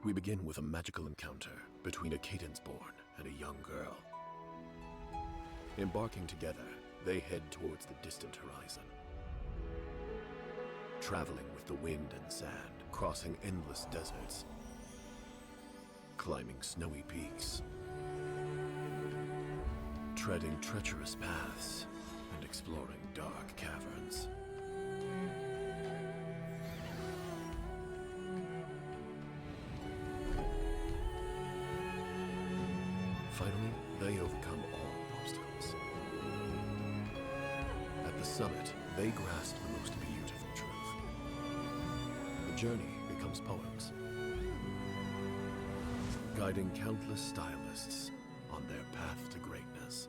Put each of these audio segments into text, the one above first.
We begin with a magical encounter between a Cadence-born and a young girl. Embarking together, they head towards the distant horizon. Traveling with the wind and sand, crossing endless deserts, climbing snowy peaks, treading treacherous paths, and exploring dark caverns. Finally, they overcome all obstacles. At the summit, they grasp the most beautiful truth. The journey becomes poems, guiding countless stylists on their path to greatness.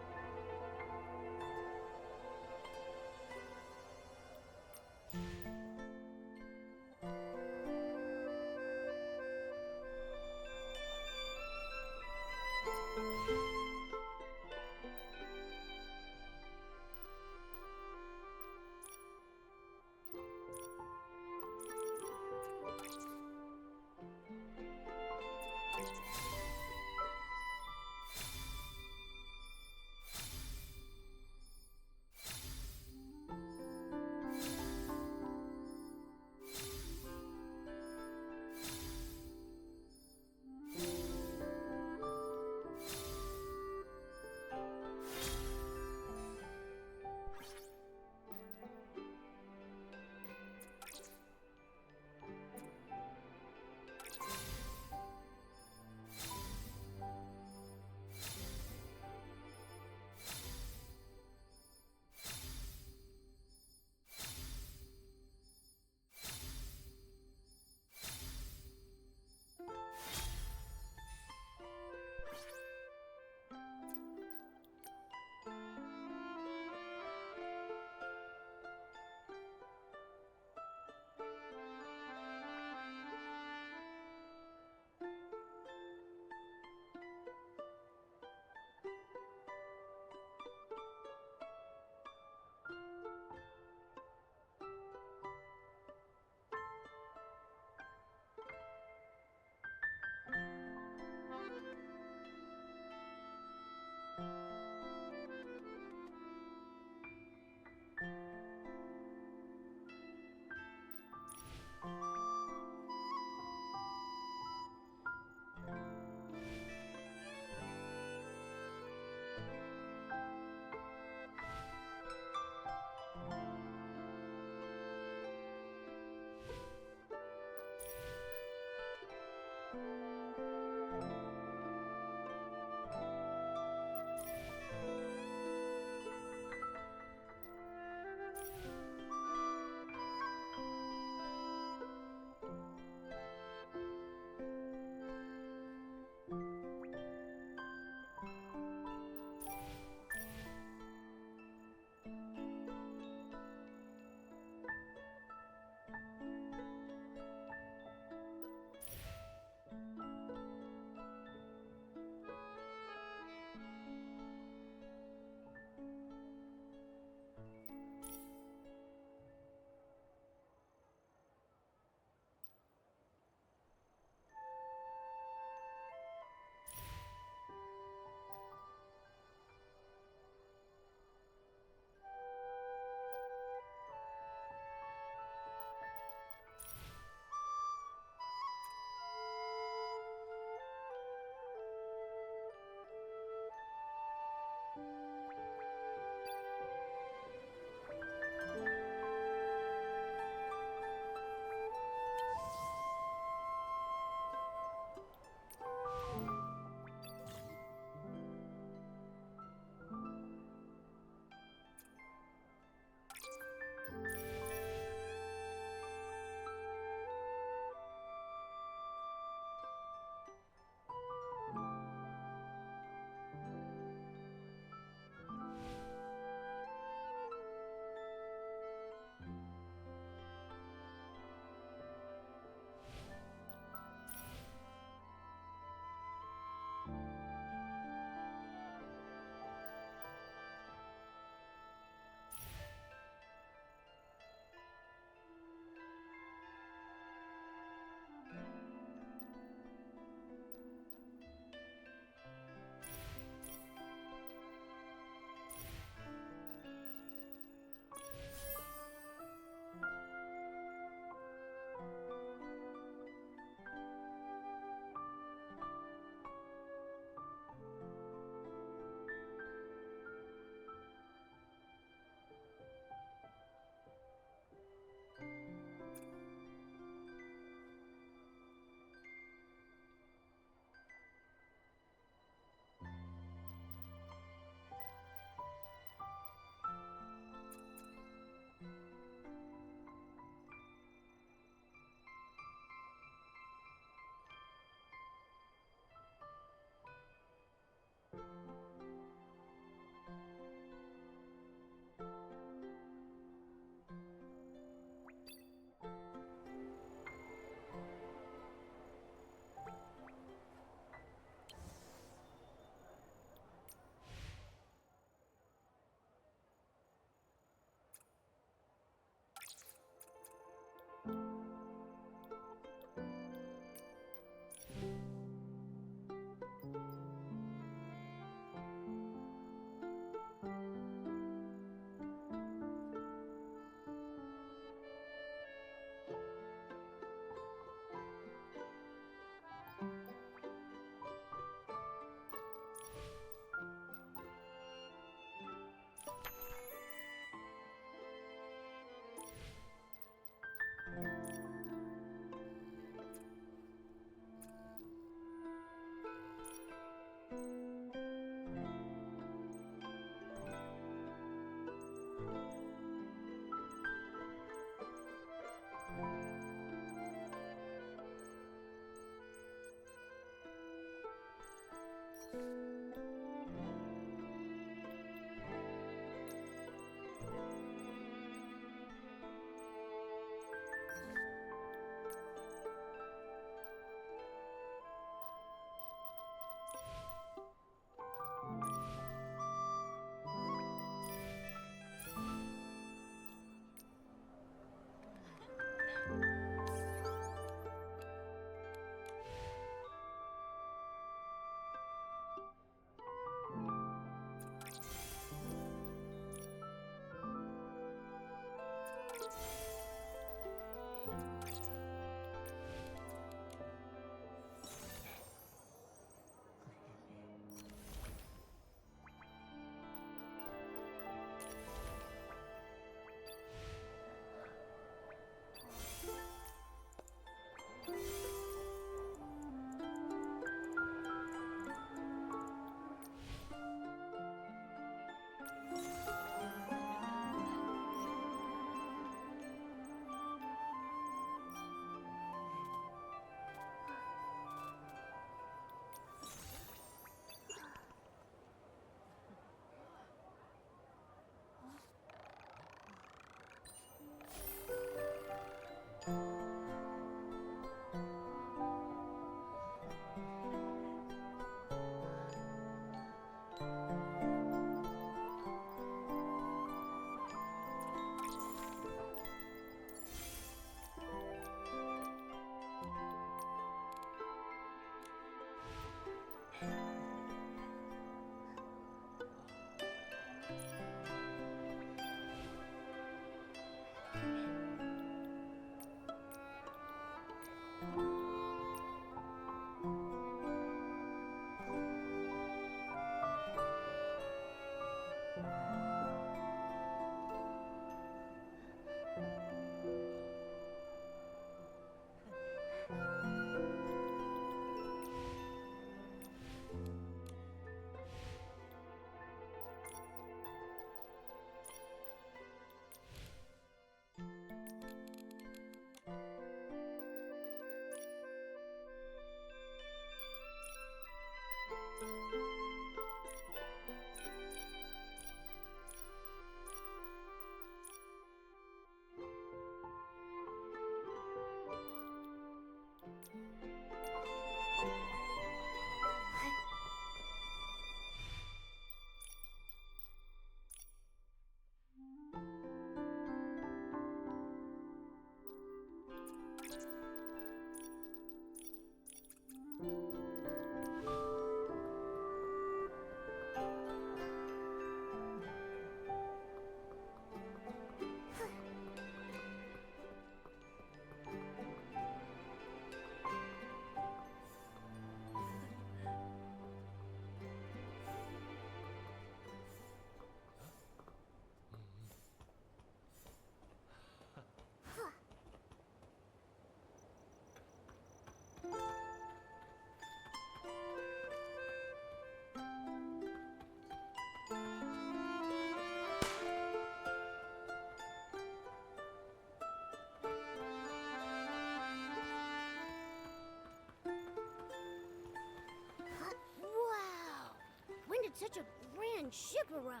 had such a grand ship arrive?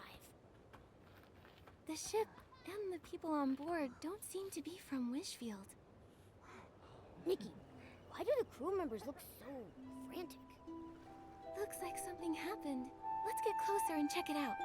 The ship and the people on board don't seem to be from Wishfield. Nikki, why do the crew members look so frantic? Looks like something happened. Let's get closer and check it out.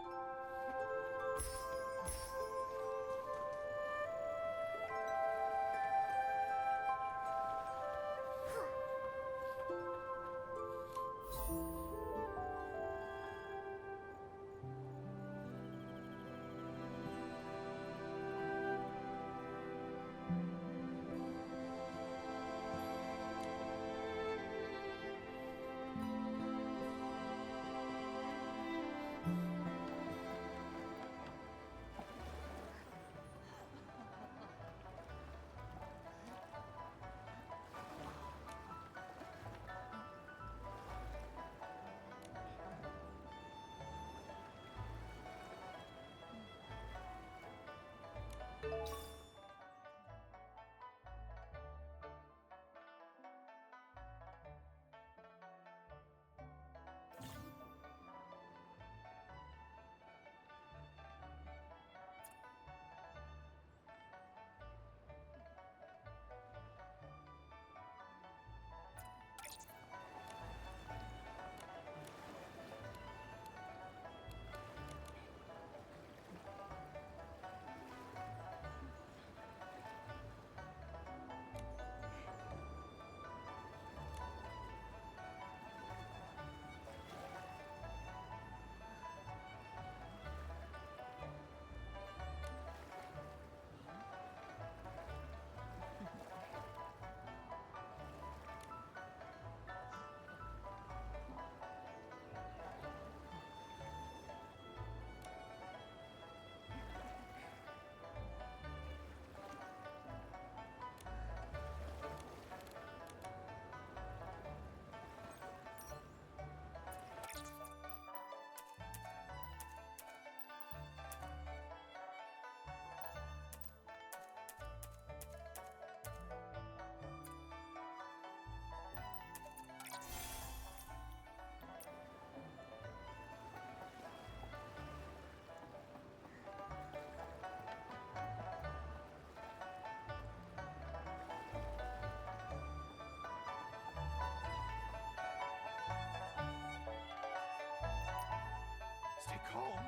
Stay calm.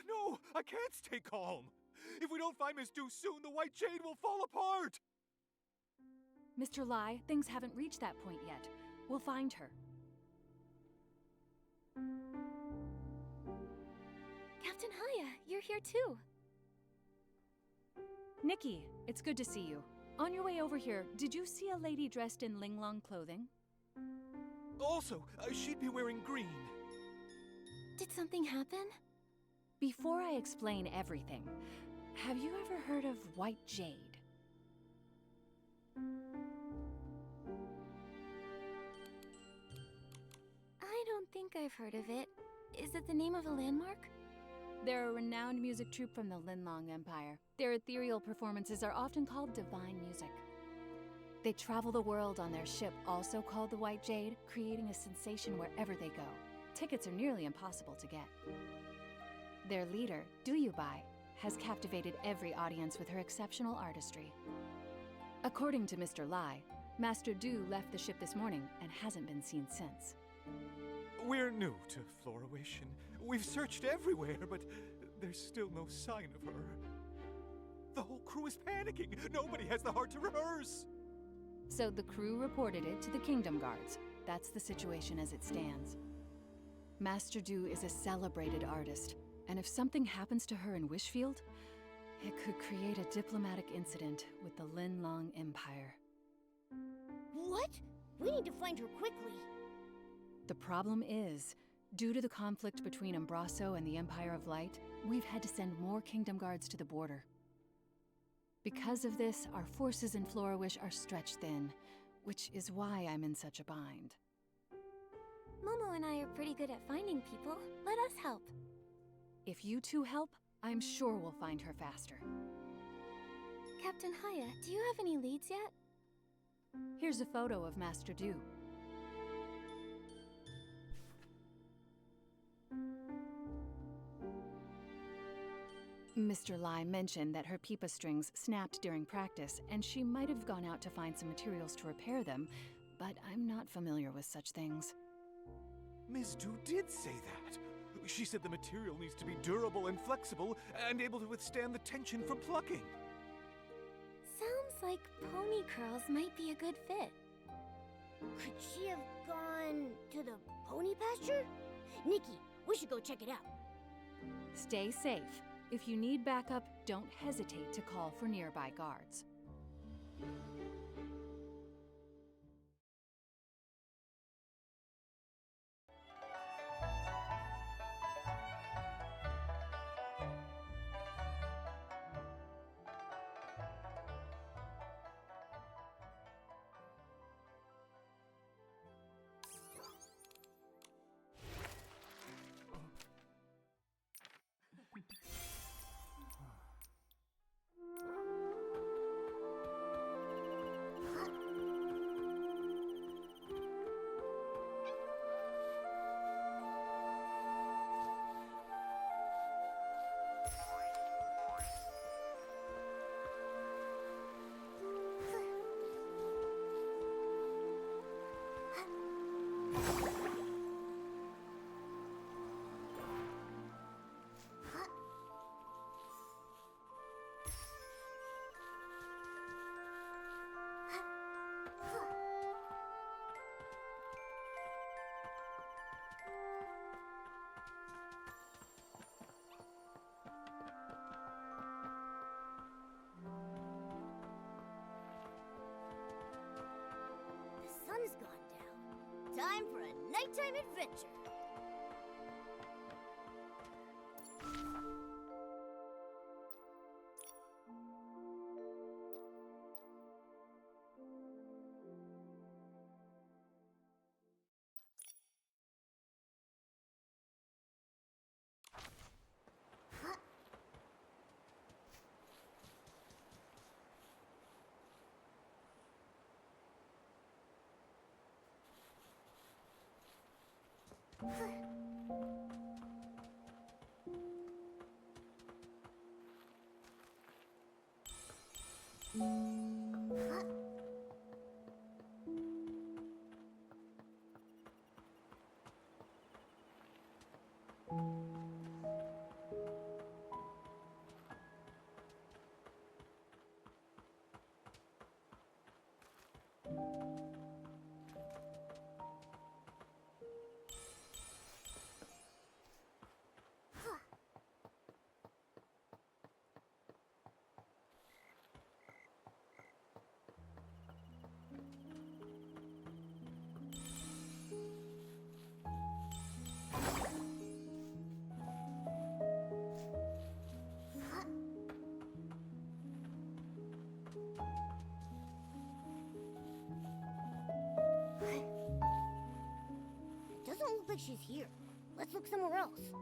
No, I can't stay calm. If we don't find Miss Du soon, the White Jade will fall apart. Mr. Lai, things haven't reached that point yet. We'll find her. Captain Haya, you're here too. Nikki, it's good to see you. On your way over here, did you see a lady dressed in Linglong clothing? Also, she'd be wearing green. Did something happen? Before I explain everything, have you ever heard of White Jade? I don't think I've heard of it. Is it the name of a landmark? They're a renowned music troupe from the Linlong Empire. Their ethereal performances are often called divine music. They travel the world on their ship, also called the White Jade, creating a sensation wherever they go. Tickets are nearly impossible to get. Their leader, Duyubai, has captivated every audience with her exceptional artistry. According to Mr. Lai, Master Du left the ship this morning and hasn't been seen since. We're new to Florawation. We've searched everywhere, but there's still no sign of her. The whole crew is panicking. Nobody has the heart to rehearse. So the crew reported it to the Kingdom Guards. That's the situation as it stands. Master Du is a celebrated artist, and if something happens to her in Wishfield, it could create a diplomatic incident with the Linlong Empire. What? We need to find her quickly. The problem is, due to the conflict between Umbraso and the Empire of Light, we've had to send more Kingdom Guards to the border. Because of this, our forces in Florawish are stretched thin, which is why I'm in such a bind. Momo and I are pretty good at finding people. Let us help. If you two help, I'm sure we'll find her faster. Captain Haya, do you have any leads yet? Here's a photo of Master Du. Mr. Lai mentioned that her pipa strings snapped during practice, and she might have gone out to find some materials to repair them, but I'm not familiar with such things. Ms. Du did say that. She said the material needs to be durable and flexible and able to withstand the tension from plucking. Sounds like pony curls might be a good fit. Could she have gone to the pony pasture? Nikki, we should go check it out. Stay safe. If you need backup, don't hesitate to call for nearby guards. The sun's gone down. Time for a nighttime adventure. It doesn't look like she's here. Let's look somewhere else.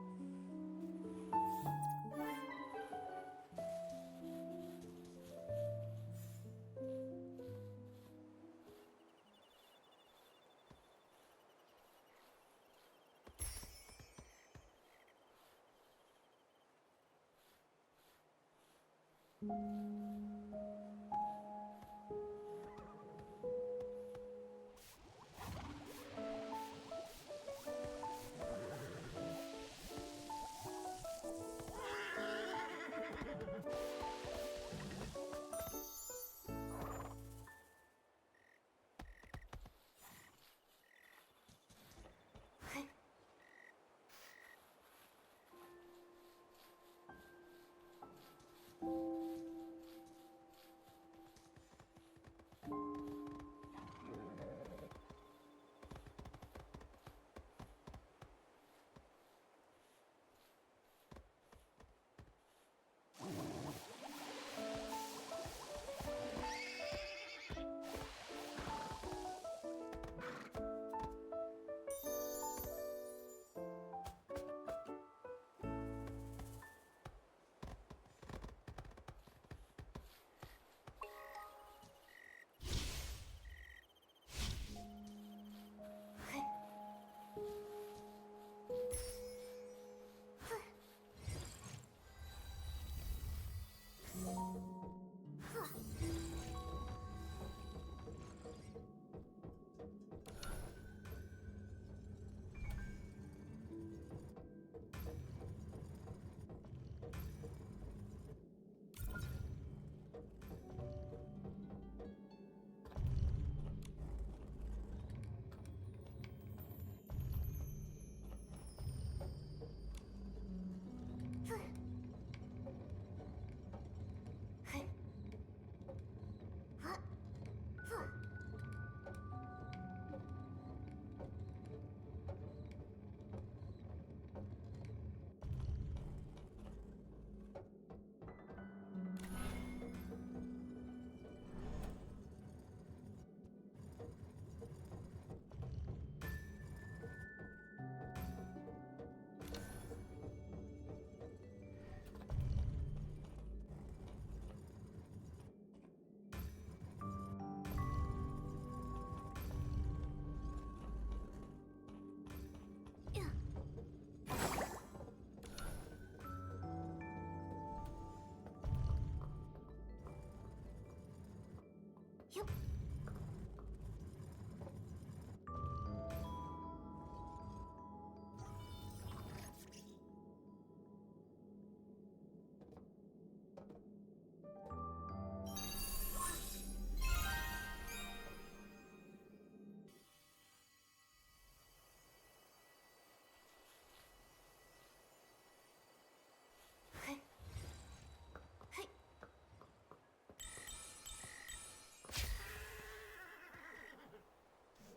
Yep.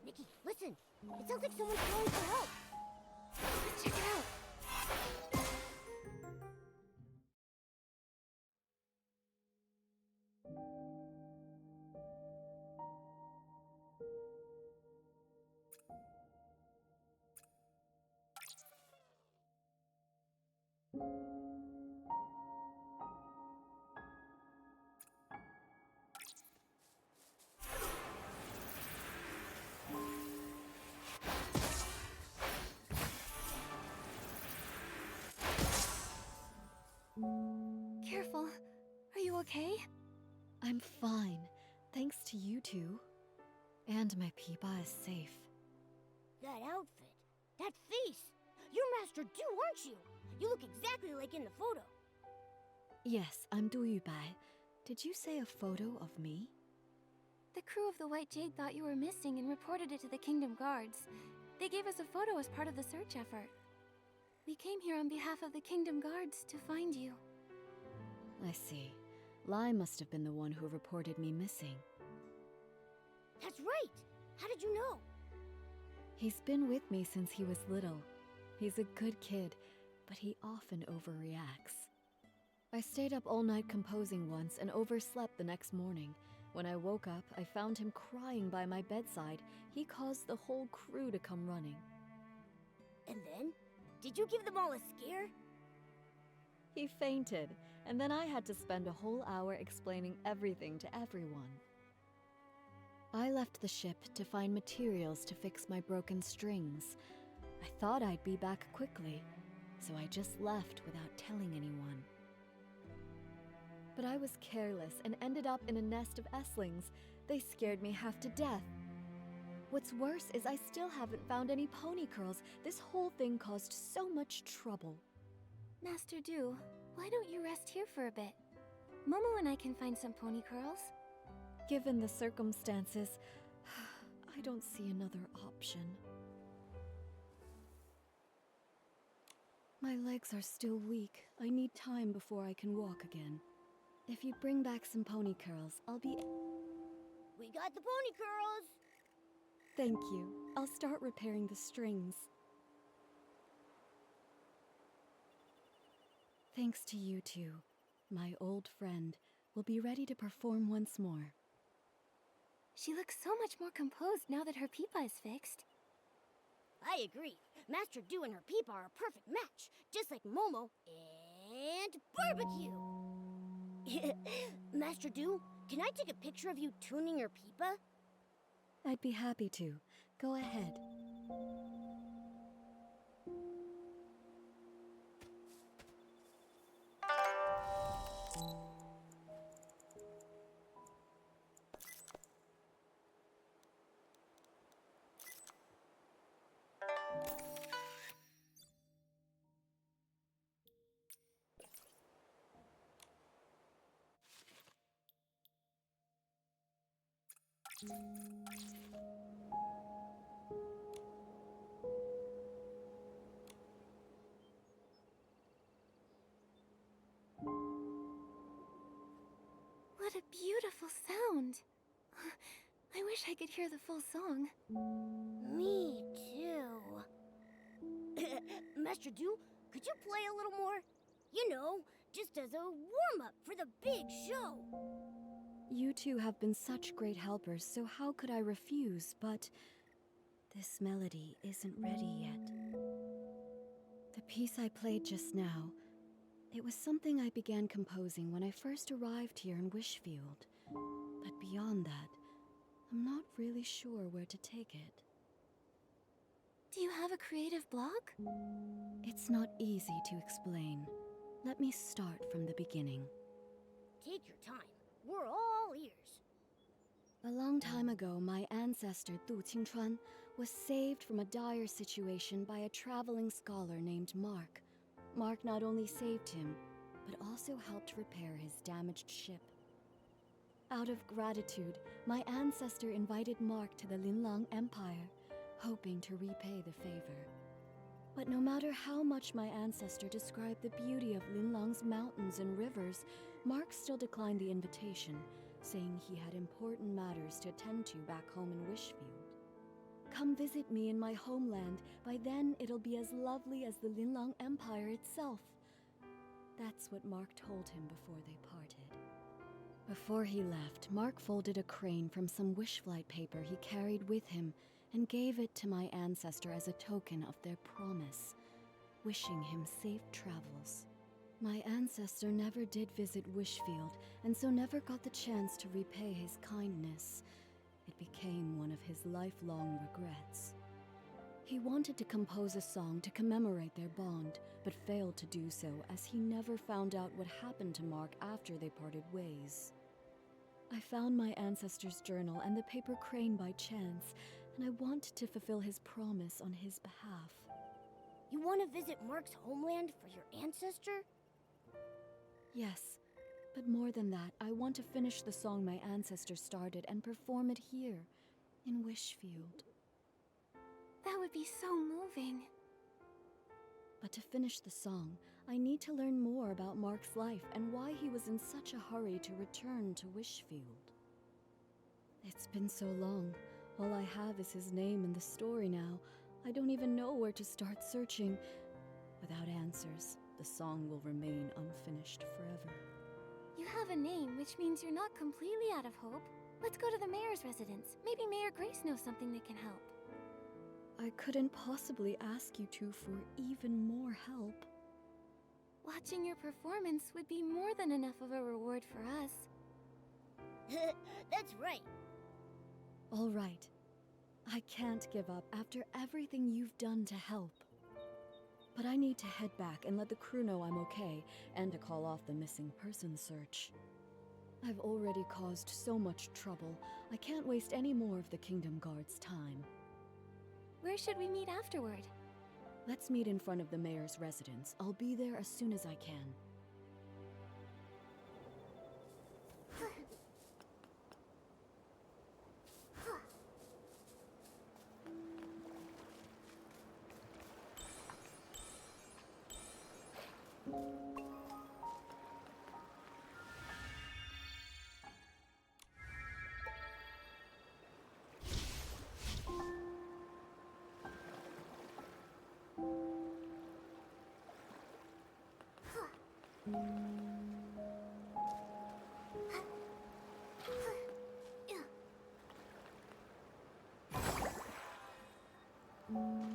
Nikki, listen. It sounds like someone's calling for help. Let's check it out. Careful. Are you okay? I'm fine, thanks to you two. And my Peepa is safe. That outfit, that face. You're Master Du, aren't you? You look exactly like in the photo. Yes, I'm Du Yubai. Did you say a photo of me? The crew of the White Jade thought you were missing and reported it to the Kingdom Guards. They gave us a photo as part of the search effort. We came here on behalf of the Kingdom Guards to find you. I see. Lai must have been the one who reported me missing. That's right. How did you know? He's been with me since he was little. He's a good kid, but he often overreacts. I stayed up all night composing once and overslept the next morning. When I woke up, I found him crying by my bedside. He caused the whole crew to come running. And then? Did you give them all a scare? He fainted, and then I had to spend a whole hour explaining everything to everyone. I left the ship to find materials to fix my broken strings. I thought I'd be back quickly, so I just left without telling anyone. But I was careless and ended up in a nest of Esslings. They scared me half to death. What's worse is I still haven't found any pony curls. This whole thing caused so much trouble. Master Du, why don't you rest here for a bit? Momo and I can find some pony curls. Given the circumstances, I don't see another option. My legs are still weak. I need time before I can walk again. If you bring back some pony curls, I'll be... We got the pony curls. Thank you. I'll start repairing the strings. Thanks to you two, my old friend will be ready to perform once more. She looks so much more composed now that her Peepa is fixed. I agree. Master Du and her Peepa are a perfect match, just like Momo and Barbecue. Master Du, can I take a picture of you tuning your Peepa? I'd be happy to. Go ahead. What a beautiful sound. I wish I could hear the full song. Me too. Master Du, could you play a little more? You know, just as a warm-up for the big show. You two have been such great helpers, so how could I refuse? But this melody isn't ready yet. The piece I played just now, it was something I began composing when I first arrived here in Wishfield. But beyond that, I'm not really sure where to take it. Do you have a creative block? It's not easy to explain. Let me start from the beginning. Take your time. We're all ears. A long time ago, my ancestor Du Qingchuan was saved from a dire situation by a traveling scholar named Mark. Mark not only saved him, but also helped repair his damaged ship. Out of gratitude, my ancestor invited Mark to the Linlang Empire, hoping to repay the favor. But no matter how much my ancestor described the beauty of Linlang's mountains and rivers, Mark still declined the invitation, saying he had important matters to attend to back home in Wishfield. Come visit me in my homeland. By then, it'll be as lovely as the Linlang Empire itself. That's what Mark told him before they parted. Before he left, Mark folded a crane from some wishflight paper he carried with him and gave it to my ancestor as a token of their promise, wishing him safe travels. My ancestor never did visit Wishfield, and so never got the chance to repay his kindness. It became one of his lifelong regrets. He wanted to compose a song to commemorate their bond, but failed to do so as he never found out what happened to Mark after they parted ways. I found my ancestor's journal and the paper crane by chance, and I wanted to fulfill his promise on his behalf. You want to visit Mark's homeland for your ancestor? Yes, but more than that, I want to finish the song my ancestor started and perform it here, in Wishfield. That would be so moving. But to finish the song, I need to learn more about Mark's life and why he was in such a hurry to return to Wishfield. It's been so long. All I have is his name and the story now. I don't even know where to start searching. Without answers, the song will remain unfinished forever. You have a name, which means you're not completely out of hope. Let's go to the mayor's residence. Maybe Mayor Grace knows something that can help. I couldn't possibly ask you two for even more help. Watching your performance would be more than enough of a reward for us. That's right. All right. I can't give up after everything you've done to help. But I need to head back and let the crew know I'm okay, and to call off the missing person search. I've already caused so much trouble. I can't waste any more of the Kingdom Guard's time. Where should we meet afterward? Let's meet in front of the mayor's residence. I'll be there as soon as I can.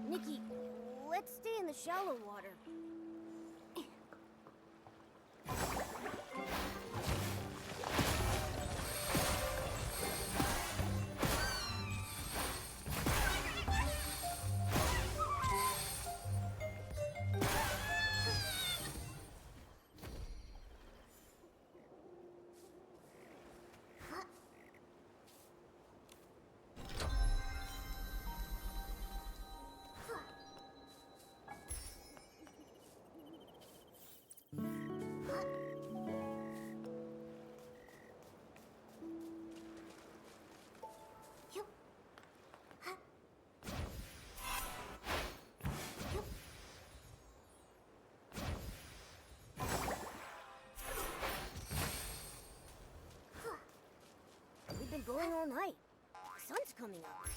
Nikki, let's stay in the shallow water. We've been going all night. The sun's coming up.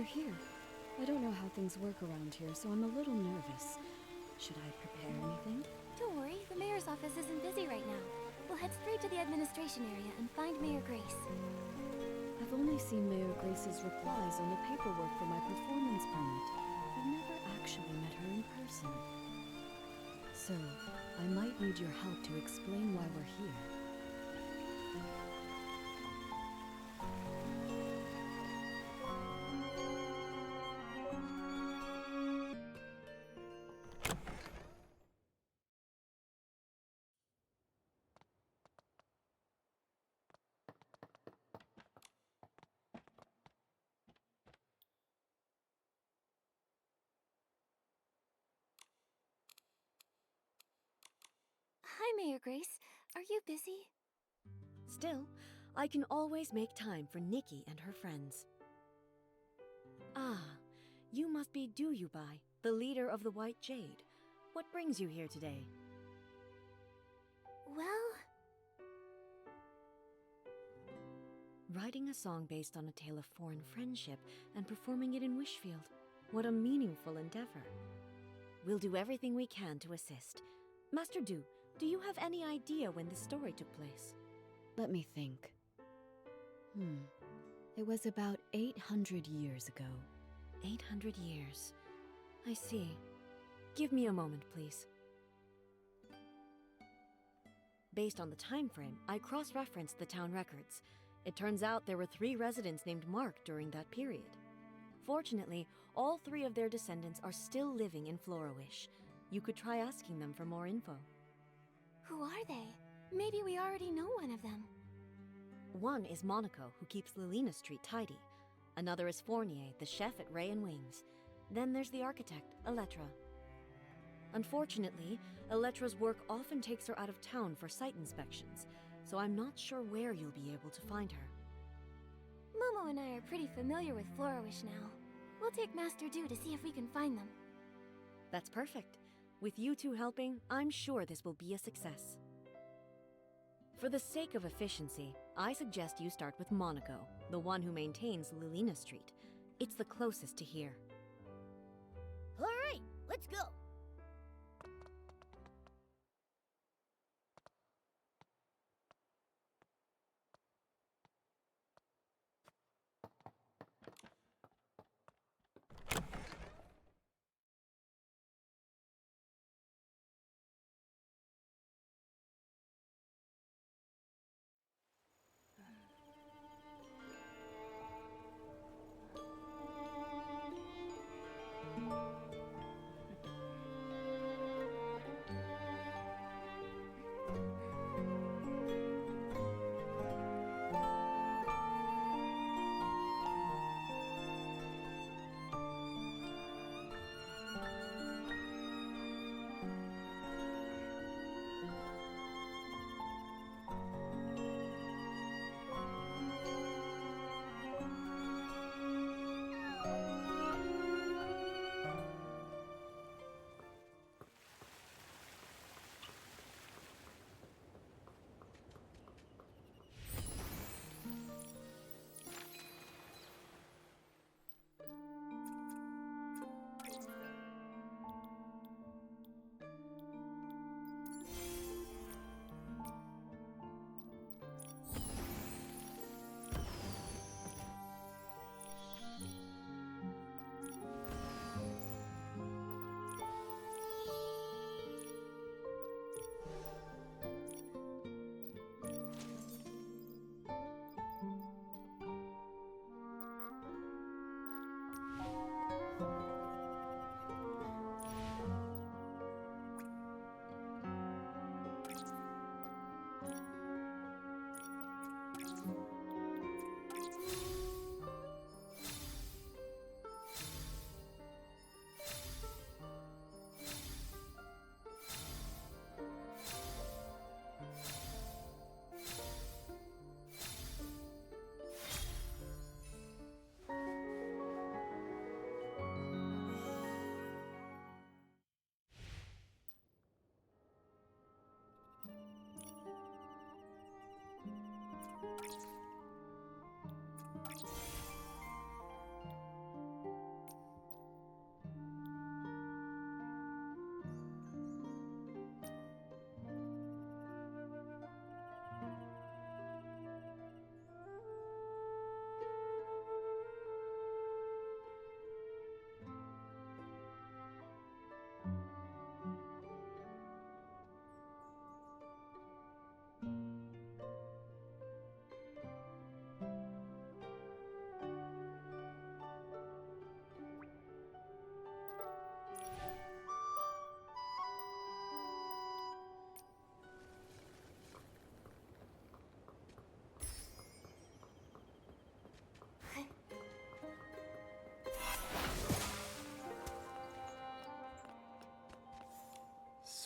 here. I don't know how things work around here, so I'm a little nervous. Should I prepare anything? Don't worry, the mayor's office isn't busy right now. We'll head straight to the administration area and find Mayor Grace. I've only seen Mayor Grace's replies on the paperwork for my performance permit. I've never actually met her in person. So, I might need your help to explain why we're here. Hi, Mayor Grace. Are you busy? Still, I can always make time for Nikki and her friends. Ah, you must be Duyubai, the leader of the White Jade. What brings you here today? Well... Writing a song based on a tale of foreign friendship and performing it in Wishfield. What a meaningful endeavor. We'll do everything we can to assist. Master Du, do you have any idea when this story took place? Let me think. It was about 800 years ago. 800 years. I see. Give me a moment, please. Based on the time frame, I cross-referenced the town records. It turns out there were 3 residents named Mark during that period. Fortunately, all 3 of their descendants are still living in Florawish. You could try asking them for more info. Who are they? Maybe we already know one of them. One is Monaco, who keeps Lilina Street tidy. Another is Fournier, the chef at Ray and Wings. Then there's the architect, Elettra. Unfortunately, Elettra's work often takes her out of town for site inspections, so I'm not sure where you'll be able to find her. Momo and I are pretty familiar with Florawish now. We'll take Master Du to see if we can find them. That's perfect. With you two helping, I'm sure this will be a success. For the sake of efficiency, I suggest you start with Monaco, the one who maintains Lilina Street. It's the closest to here. All right, let's go.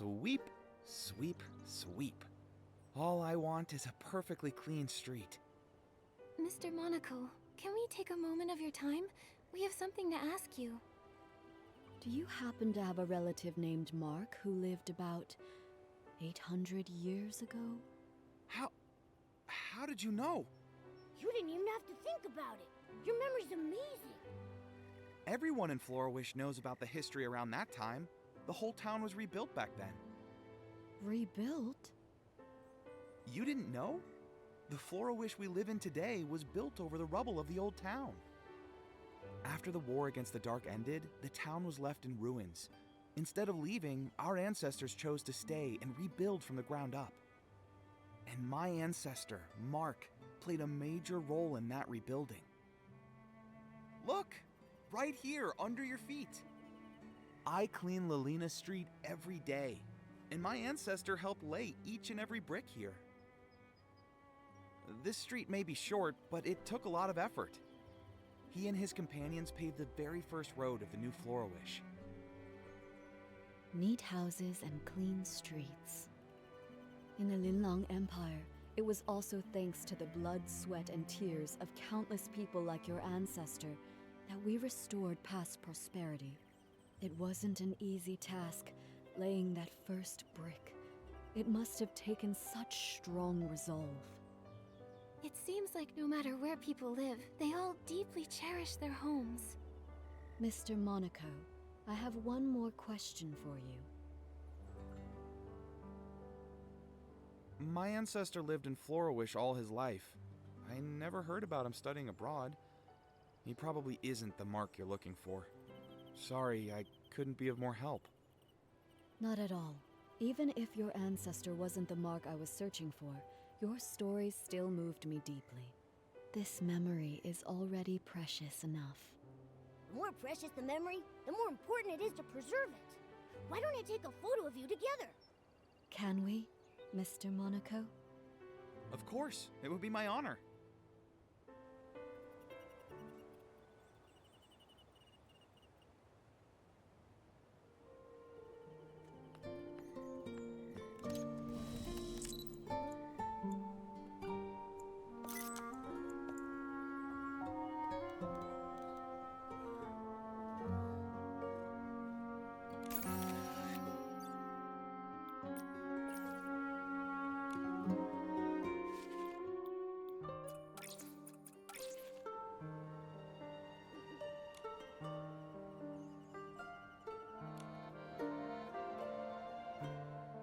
Sweep, sweep, sweep. All I want is a perfectly clean street. Mr. Monaco, can we take a moment of your time? We have something to ask you. Do you happen to have a relative named Mark who lived about 800 years ago? How did you know? You didn't even have to think about it. Your memory's amazing. Everyone in Florawish knows about the history around that time. The whole town was rebuilt back then. Rebuilt? You didn't know? The Florawish we live in today was built over the rubble of the old town. After the war against the Dark ended, the town was left in ruins. Instead of leaving, our ancestors chose to stay and rebuild from the ground up. And my ancestor, Mark, played a major role in that rebuilding. Look! Right here, under your feet. I clean Lalina Street every day, and my ancestor helped lay each and every brick here. This street may be short, but it took a lot of effort. He and his companions paved the very first road of the new Florawish. Neat houses and clean streets. In the Linlang Empire, it was also thanks to the blood, sweat, and tears of countless people like your ancestor that we restored past prosperity. It wasn't an easy task, laying that first brick. It must have taken such strong resolve. It seems like no matter where people live, they all deeply cherish their homes. Mr. Monaco, I have one more question for you. My ancestor lived in Florawish all his life. I never heard about him studying abroad. He probably isn't the Mark you're looking for. Sorry, I couldn't be of more help. Not at all. Even if your ancestor wasn't the Mark I was searching for, your stories still moved me deeply. This memory is already precious enough. The more precious the memory, the more important it is to preserve it. Why don't I take a photo of you together? Can we, Mr. Monaco? Of course, it would be my honor.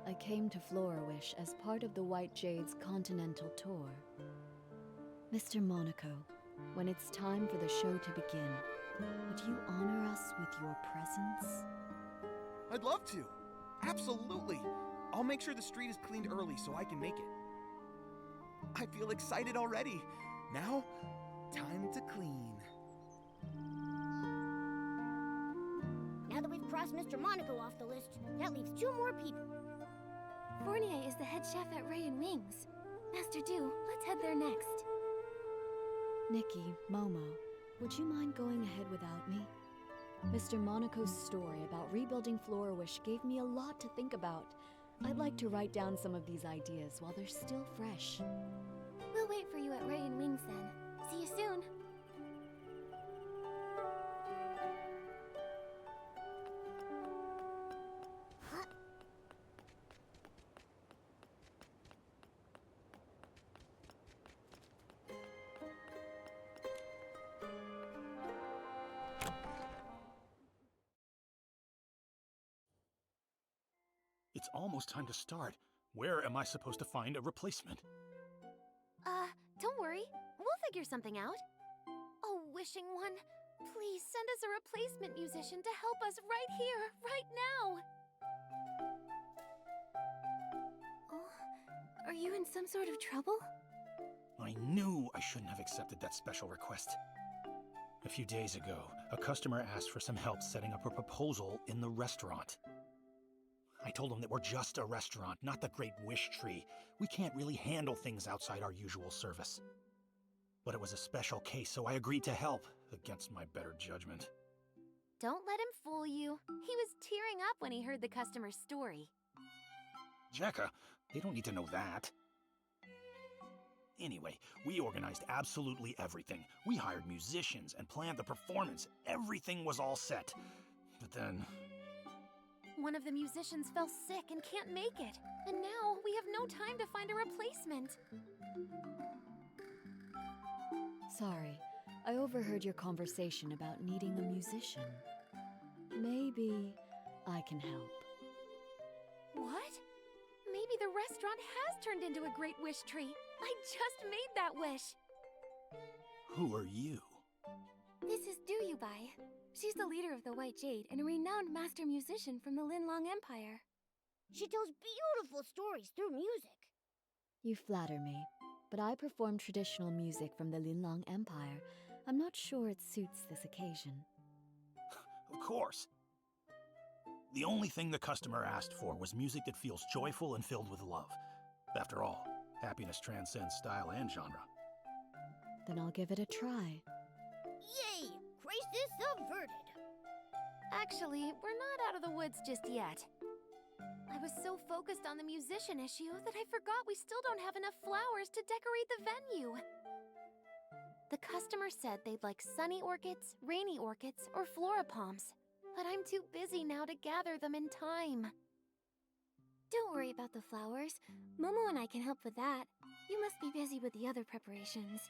I came to Florawish as part of the White Jade's continental tour. Mr. Monaco, when it's time for the show to begin, would you honor us with your presence? I'd love to. Absolutely. I'll make sure the street is cleaned early so I can make it. I feel excited already. Now, time to clean. Now that we've crossed Mr. Monaco off the list, that leaves 2 more people. Fournier is the head chef at Ray and Wings. Master Du, let's head there next. Nikki, Momo, would you mind going ahead without me? Mr. Monaco's story about rebuilding Florawish gave me a lot to think about. I'd like to write down some of these ideas while they're still fresh. We'll wait for you at Ray and Wings then. See you soon. It's almost time to start. Where am I supposed to find a replacement? Don't worry. We'll figure something out. Oh, Wishing One, please send us a replacement musician to help us right here, right now. Oh, are you in some sort of trouble? I knew I shouldn't have accepted that special request. A few days ago, a customer asked for some help setting up a proposal in the restaurant. I told him that we're just a restaurant, not the Great Wish Tree. We can't really handle things outside our usual service. But it was a special case, so I agreed to help, against my better judgment. Don't let him fool you. He was tearing up when he heard the customer's story. Jekka, they don't need to know that. Anyway, we organized absolutely everything. We hired musicians and planned the performance. Everything was all set. But then... One of the musicians fell sick and can't make it. And now we have no time to find a replacement. Sorry, I overheard your conversation about needing a musician. Maybe I can help. What? Maybe the restaurant has turned into a great wish tree. I just made that wish. Who are you? This is Duyubai. She's the leader of the White Jade and a renowned master musician from the Linlong Empire. She tells beautiful stories through music. You flatter me, but I perform traditional music from the Linlong Empire. I'm not sure it suits this occasion. Of course. The only thing the customer asked for was music that feels joyful and filled with love. After all, happiness transcends style and genre. Then I'll give it a try. Yay! Crisis averted. Actually, we're not out of the woods just yet. I was so focused on the musician issue that I forgot we still don't have enough flowers to decorate the venue. The customer said they'd like sunny orchids, rainy orchids, or flora palms. But I'm too busy now to gather them in time. Don't worry about the flowers. Momo and I can help with that. You must be busy with the other preparations.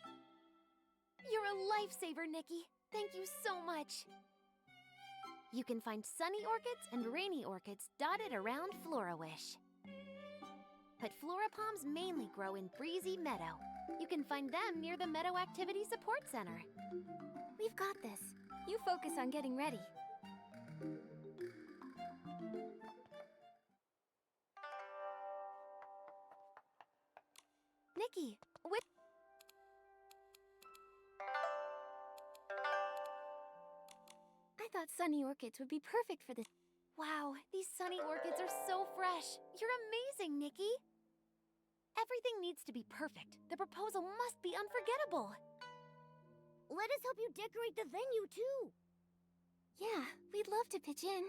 You're a lifesaver, Nikki. Thank you so much. You can find sunny orchids and rainy orchids dotted around Florawish. But flora palms mainly grow in Breezy Meadow. You can find them near the Meadow Activity Support Center. We've got this. You focus on getting ready. Nikki, I thought sunny orchids would be perfect for this. Wow, these sunny orchids are so fresh. You're amazing, Nikki. Everything needs to be perfect. The proposal must be unforgettable. Let us help you decorate the venue, too. Yeah, we'd love to pitch in.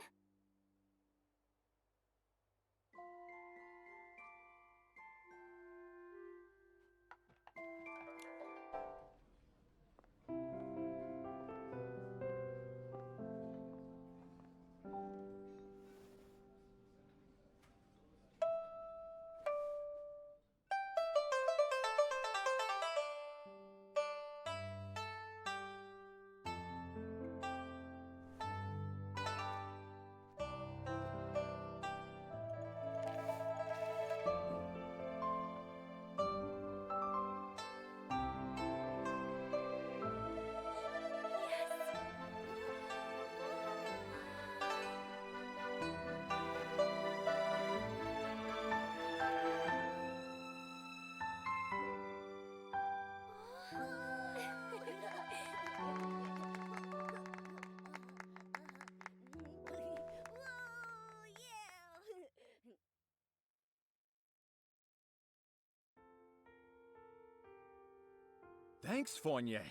Thanks, Fournier.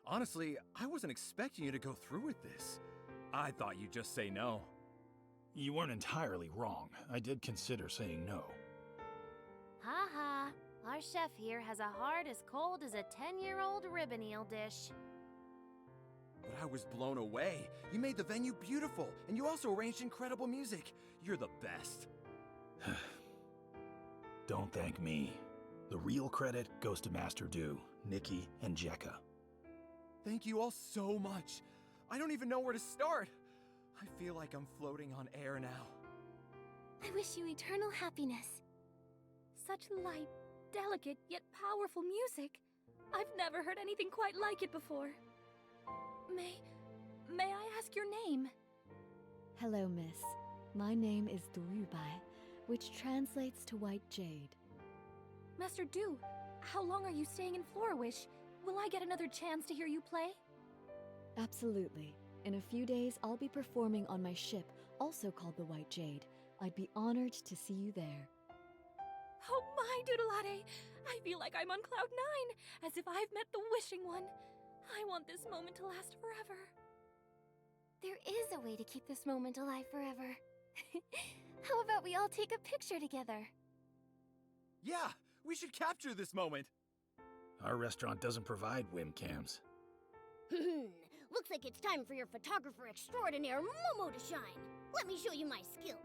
Honestly, I wasn't expecting you to go through with this. I thought you'd just say no. You weren't entirely wrong. I did consider saying no. Ha. Our chef here has a heart as cold as a 10-year-old ribbon eel dish. But I was blown away. You made the venue beautiful, and you also arranged incredible music. You're the best. Don't thank me. The real credit goes to Master Du, Nikki, and Jekka. Thank you all so much. I don't even know where to start. I feel like I'm floating on air now. I wish you eternal happiness. Such light, delicate, yet powerful music. I've never heard anything quite like it before. May I ask your name? Hello, miss. My name is Duyubai, which translates to White Jade. Master Du, how long are you staying in Florawish? Will I get another chance to hear you play? Absolutely. In a few days, I'll be performing on my ship, also called the White Jade. I'd be honored to see you there. Oh my, Doodleade! I feel like I'm on cloud 9, as if I've met the wishing one. I want this moment to last forever. There is a way to keep this moment alive forever. How about we all take a picture together? Yeah, we should capture this moment. Our restaurant doesn't provide webcams. Looks like it's time for your photographer extraordinaire Momo to shine. Let me show you my skills.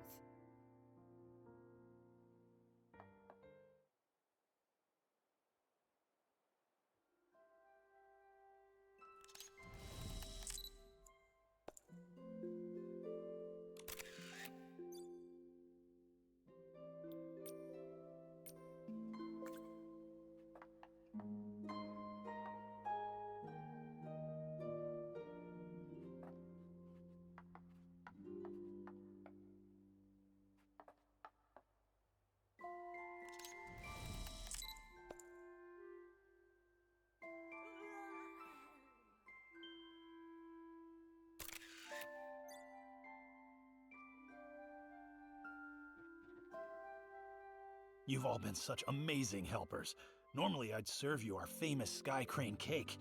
You've all been such amazing helpers. Normally, I'd serve you our famous Sky Crane cake,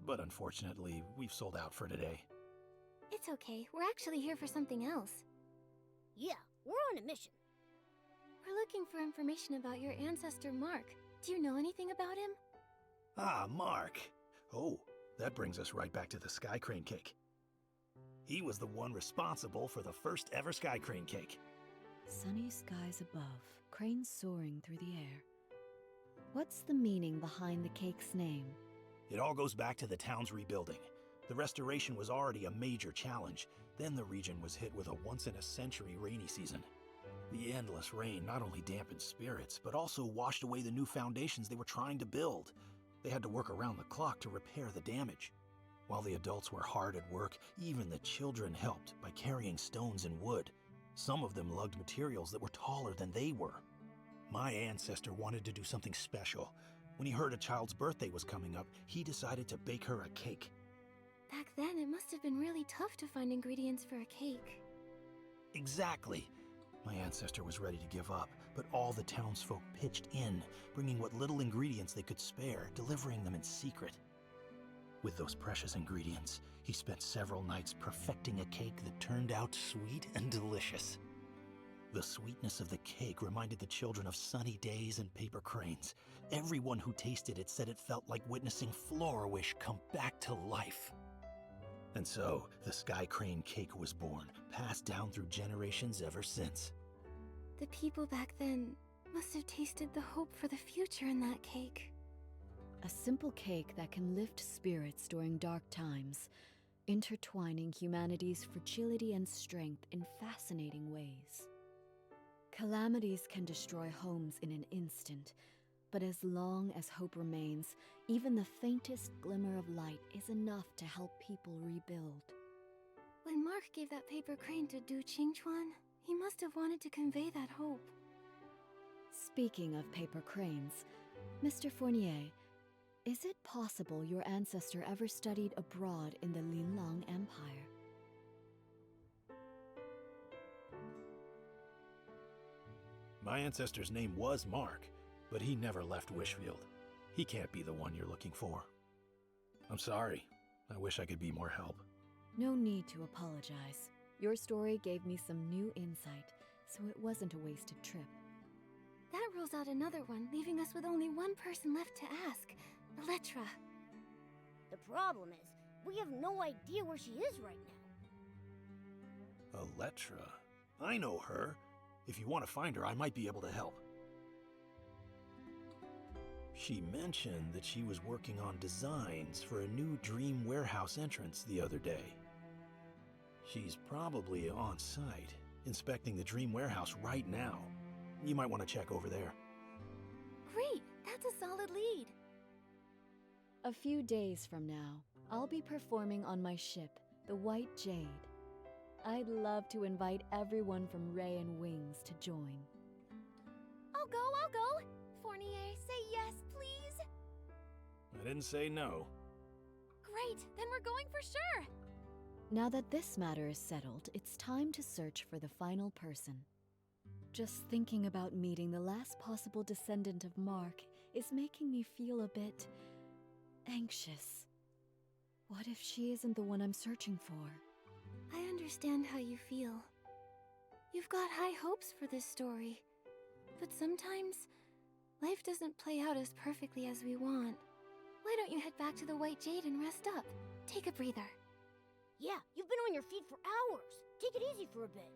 but unfortunately, we've sold out for today. It's okay. We're actually here for something else. Yeah, we're on a mission. We're looking for information about your ancestor, Mark. Do you know anything about him? Ah, Mark. Oh, that brings us right back to the Sky Crane cake. He was the one responsible for the first ever Sky Crane cake. Sunny skies above, cranes soaring through the air. What's the meaning behind the cake's name? It all goes back to the town's rebuilding. The restoration was already a major challenge. Then the region was hit with a once-in-a-century rainy season. The endless rain not only dampened spirits, but also washed away the new foundations they were trying to build. They had to work around the clock to repair the damage. While the adults were hard at work, even the children helped by carrying stones and wood. Some of them lugged materials that were taller than they were. My ancestor wanted to do something special. When he heard a child's birthday was coming up, he decided to bake her a cake. Back then, it must have been really tough to find ingredients for a cake. Exactly. My ancestor was ready to give up, but all the townsfolk pitched in, bringing what little ingredients they could spare, delivering them in secret. With those precious ingredients, he spent several nights perfecting a cake that turned out sweet and delicious. The sweetness of the cake reminded the children of sunny days and paper cranes. Everyone who tasted it said it felt like witnessing Florawish come back to life. And so, the Sky Crane cake was born, passed down through generations ever since. The people back then must have tasted the hope for the future in that cake. A simple cake that can lift spirits during dark times, intertwining humanity's fragility and strength in fascinating ways. Calamities can destroy homes in an instant, but as long as hope remains, even the faintest glimmer of light is enough to help people rebuild. When Mark gave that paper crane to Du Qingchuan, he must have wanted to convey that hope. Speaking of paper cranes, Mr. Fournier, is it possible your ancestor ever studied abroad in the Linlang Empire? My ancestor's name was Mark, but he never left Wishfield. He can't be the one you're looking for. I'm sorry. I wish I could be more help. No need to apologize. Your story gave me some new insight, so it wasn't a wasted trip. That rules out another one, leaving us with only one person left to ask, Elettra. The problem is, we have no idea where she is right now. Elettra? I know her. If you want to find her, I might be able to help. She mentioned that she was working on designs for a new Dream Warehouse entrance the other day. She's probably on site, inspecting the Dream Warehouse right now. You might want to check over there. Great! That's a solid lead. A few days from now, I'll be performing on my ship, the White Jade. I'd love to invite everyone from Ray and Wings to join. I'll go! Fournier, say yes, please! I didn't say no. Great! Then we're going for sure! Now that this matter is settled, it's time to search for the final person. Just thinking about meeting the last possible descendant of Mark is making me feel a bit anxious. What if she isn't the one I'm searching for? I understand how you feel. You've got high hopes for this story. But sometimes, life doesn't play out as perfectly as we want. Why don't you head back to the White Jade and rest up? Take a breather. Yeah, you've been on your feet for hours. Take it easy for a bit.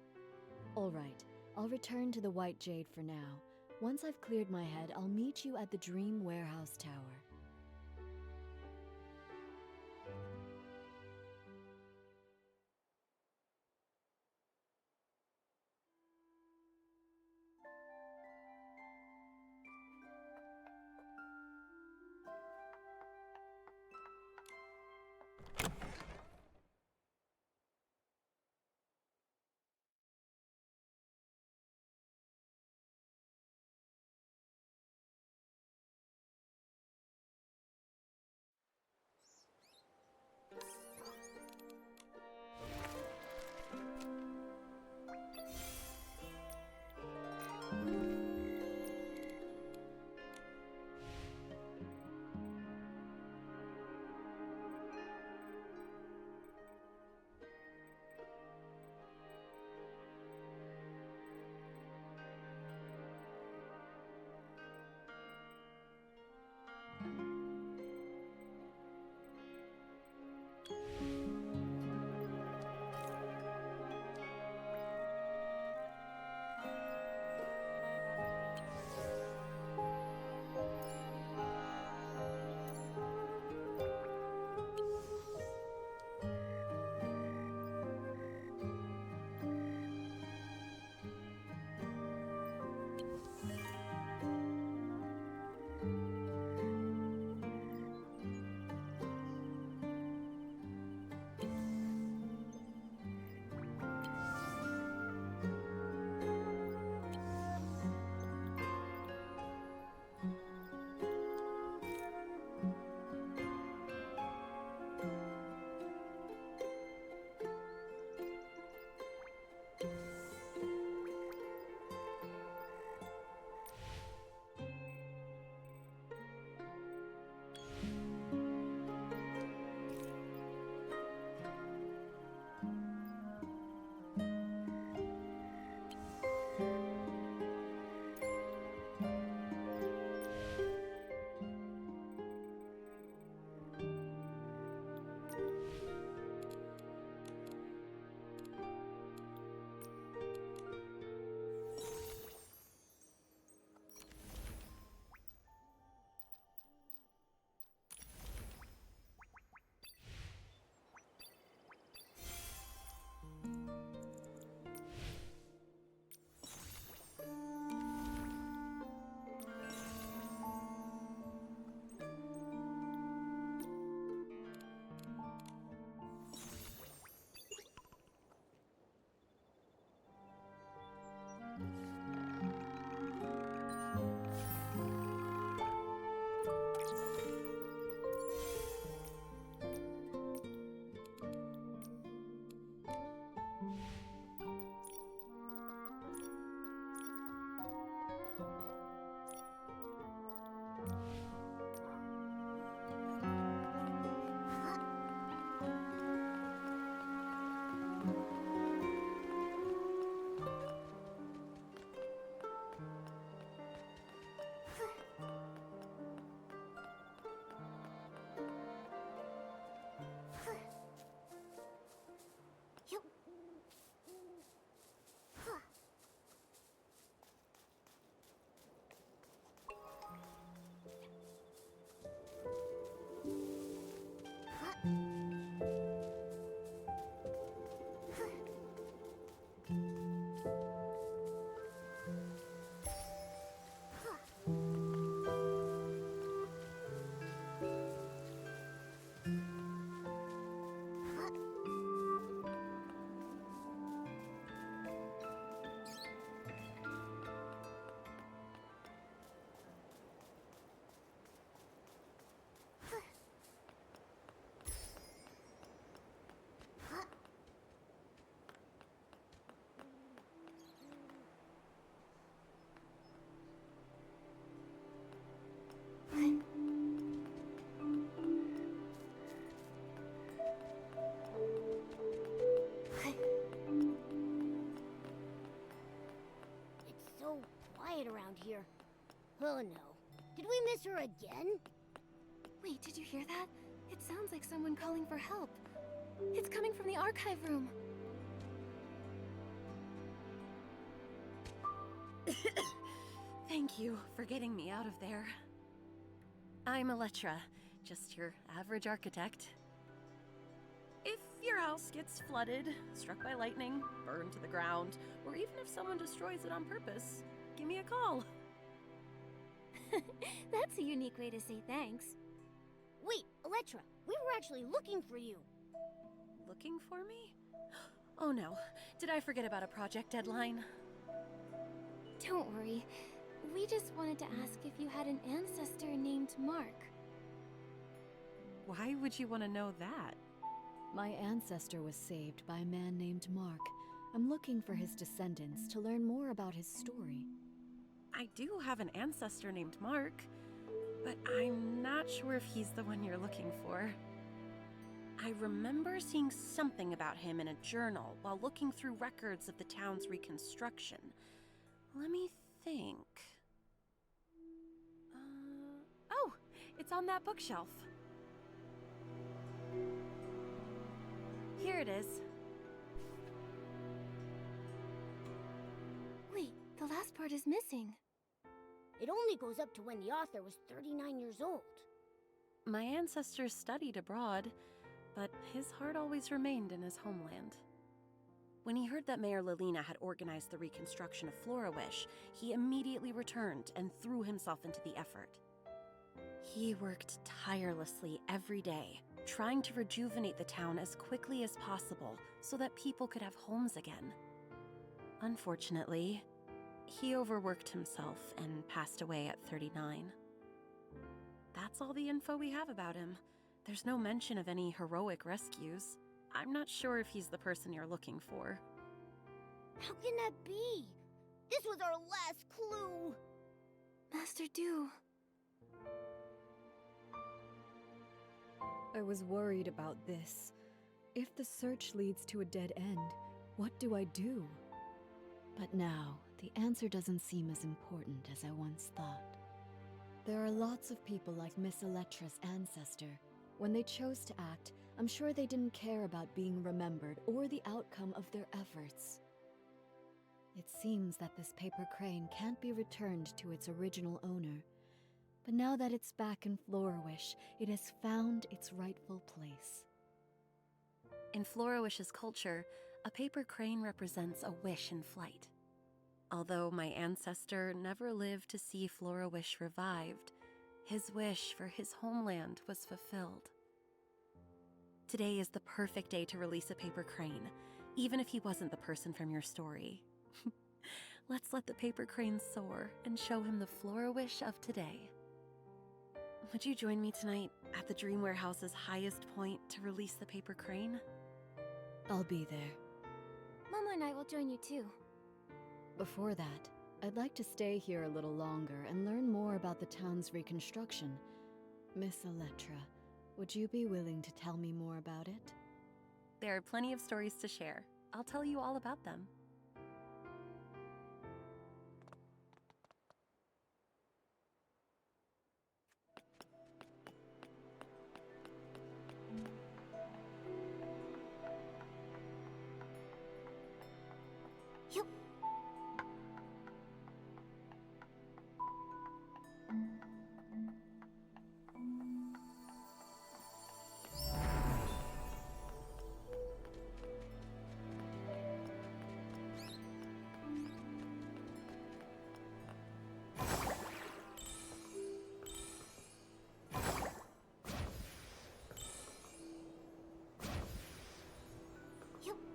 All right, I'll return to the White Jade for now. Once I've cleared my head, I'll meet you at the Dream Warehouse Tower. Oh no. Did we miss her again? Wait, did you hear that? It sounds like someone calling for help. It's coming from the archive room. Thank you for getting me out of there. I'm Elettra, just your average architect. If your house gets flooded, struck by lightning, burned to the ground, or even if someone destroys it on purpose, give me a call. That's a unique way to say thanks. Wait, Elettra, we were actually looking for you. Looking for me? Oh no, did I forget about a project deadline? Don't worry. We just wanted to ask if you had an ancestor named Mark. Why would you want to know that? My ancestor was saved by a man named Mark. I'm looking for his descendants to learn more about his story. I do have an ancestor named Mark, but I'm not sure if he's the one you're looking for. I remember seeing something about him in a journal while looking through records of the town's reconstruction. Let me think. Oh, it's on that bookshelf. Here it is. Wait, the last part is missing. It only goes up to when the author was 39 years old. My ancestors studied abroad, but his heart always remained in his homeland. When he heard that Mayor Lilina had organized the reconstruction of Florawish, he immediately returned and threw himself into the effort. He worked tirelessly every day, trying to rejuvenate the town as quickly as possible so that people could have homes again. Unfortunately, he overworked himself and passed away at 39. That's all the info we have about him. There's no mention of any heroic rescues. I'm not sure if he's the person you're looking for. How can that be? This was our last clue. Master Du. I was worried about this. If the search leads to a dead end, what do I do? But now, the answer doesn't seem as important as I once thought. There are lots of people like Miss Elettra's ancestor. When they chose to act, I'm sure they didn't care about being remembered or the outcome of their efforts. It seems that this paper crane can't be returned to its original owner. But now that it's back in Florawish, it has found its rightful place. In Florawish's culture, a paper crane represents a wish in flight. Although my ancestor never lived to see Florawish revived, his wish for his homeland was fulfilled. Today is the perfect day to release a paper crane, even if he wasn't the person from your story. Let's let the paper crane soar and show him the Florawish of today. Would you join me tonight at the Dream Warehouse's highest point to release the paper crane? I'll be there. Mama and I will join you too. Before that, I'd like to stay here a little longer and learn more about the town's reconstruction. Miss Elettra, would you be willing to tell me more about it? There are plenty of stories to share. I'll tell you all about them. Yup. Yup.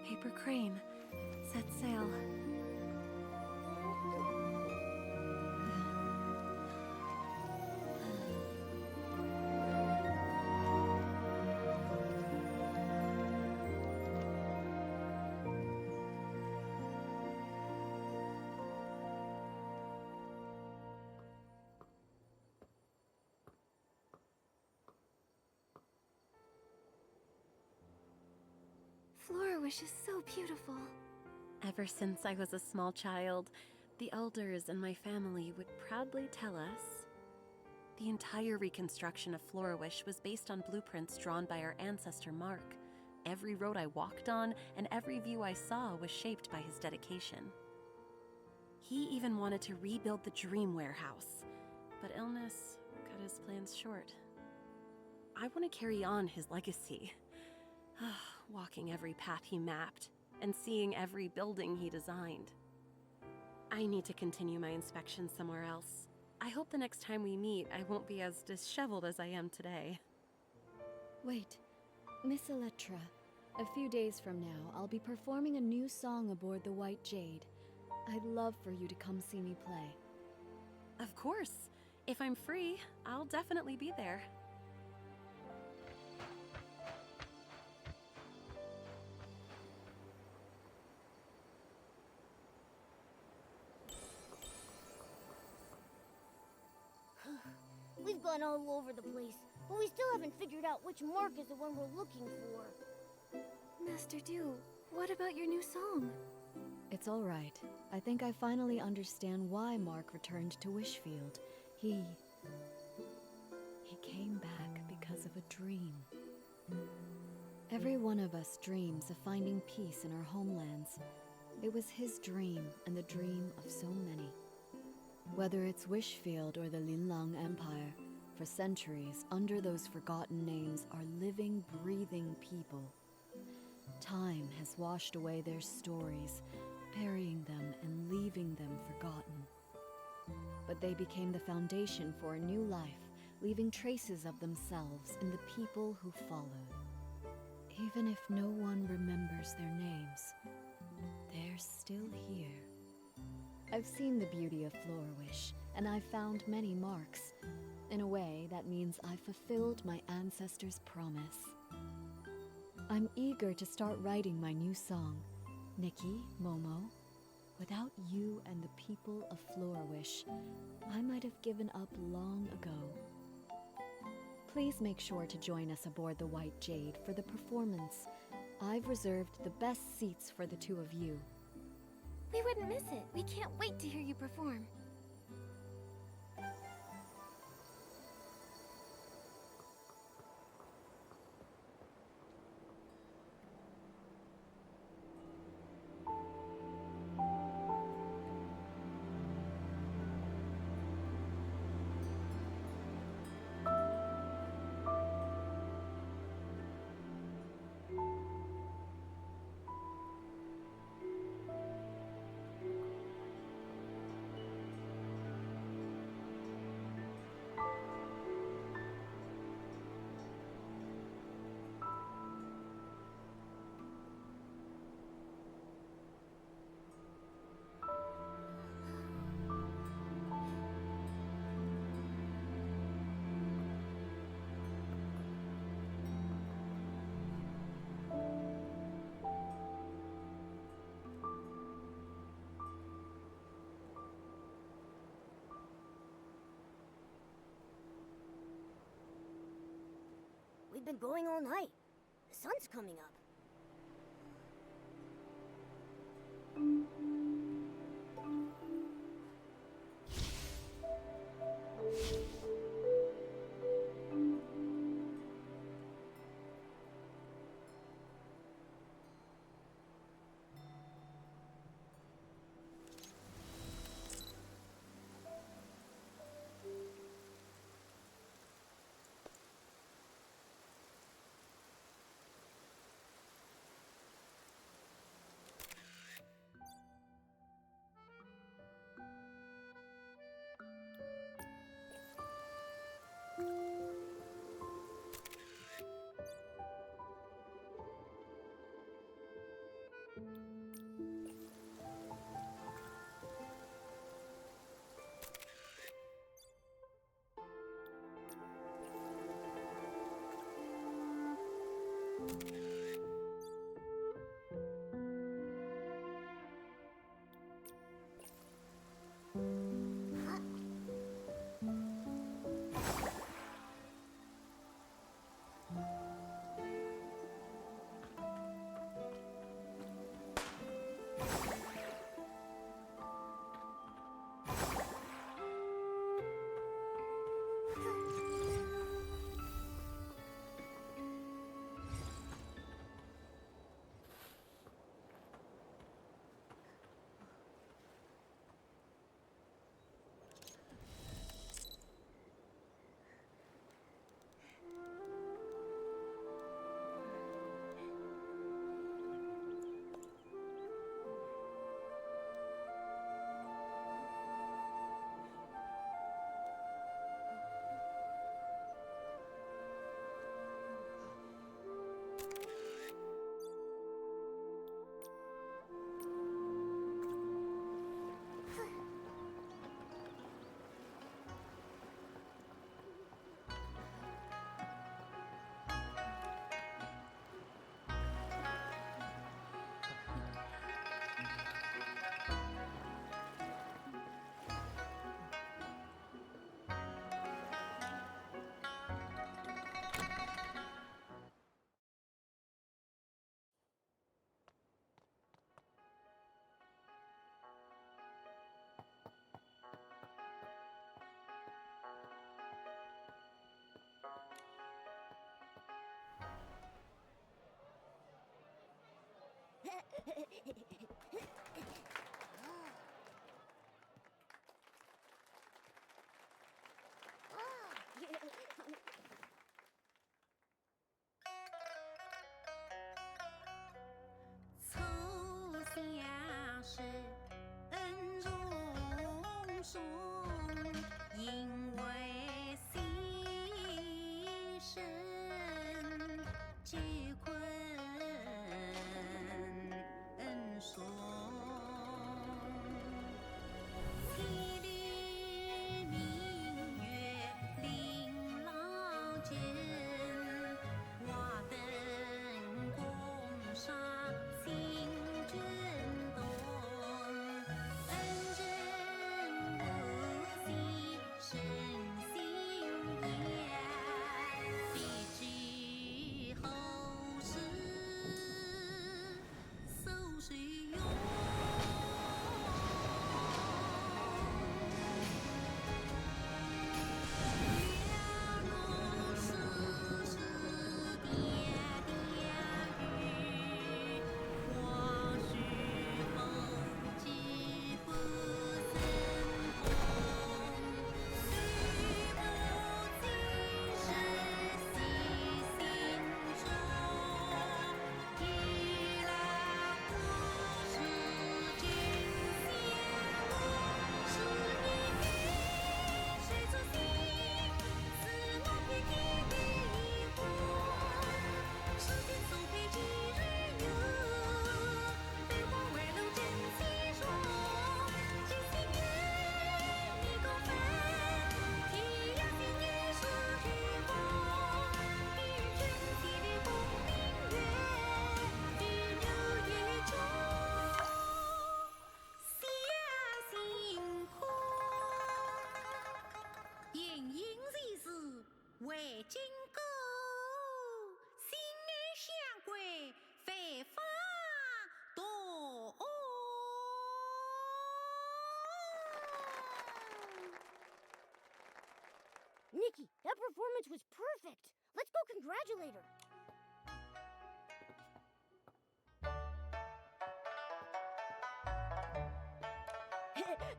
Paper crane, set sail. Flourish is so beautiful. Ever since I was a small child, the elders in my family would proudly tell us the entire reconstruction of Flourish was based on blueprints drawn by our ancestor Mark. Every road I walked on and every view I saw was shaped by his dedication. He even wanted to rebuild the Dream Warehouse, but illness cut his plans short. I want to carry on his legacy, walking every path he mapped and seeing every building he designed. I need to continue my inspection somewhere else. I hope the next time we meet, I won't be as disheveled as I am today. Wait, Miss Electra. A few days from now, I'll be performing a new song aboard the White Jade. I'd love for you to come see me play. Of course. If I'm free, I'll definitely be there. We've gone all over the place, but we still haven't figured out which Mark is the one we're looking for. Master Du, what about your new song? It's all right. I think I finally understand why Mark returned to Wishfield. He came back because of a dream. Every one of us dreams of finding peace in our homelands. It was his dream and the dream of so many. Whether it's Wishfield or the Linlang Empire, for centuries, under those forgotten names are living, breathing people. Time has washed away their stories, burying them and leaving them forgotten. But they became the foundation for a new life, leaving traces of themselves in the people who followed. Even if no one remembers their names, they're still here. I've seen the beauty of Flourish, and I've found many marks. In a way, that means I've fulfilled my ancestors' promise. I'm eager to start writing my new song, Nikki, Momo. Without you and the people of Flourish, I might have given up long ago. Please make sure to join us aboard the White Jade for the performance. I've reserved the best seats for the two of you. We wouldn't miss it. We can't wait to hear you perform. We've been going all night. The sun's coming up. 凑夏时恩重重，因为心生结困松。千里明月琳琅间，瓦灯共赏心卷动。恩人无心生心言，必知后事搜谁用？两容世事点点雨，或许后知不曾同。虽不尽是细心中，一览无事君先梦。是你给谁作心？似梦偏偏给一魂。时间走配几日游，飞花外楼真气爽。这心愿你高分，天涯心愿是虚妄。明日春天的光明月，与六月中下星空。炎炎日日为今歌，心爱相归飞花朵。Nikki, that performance was perfect. Let's go congratulate her.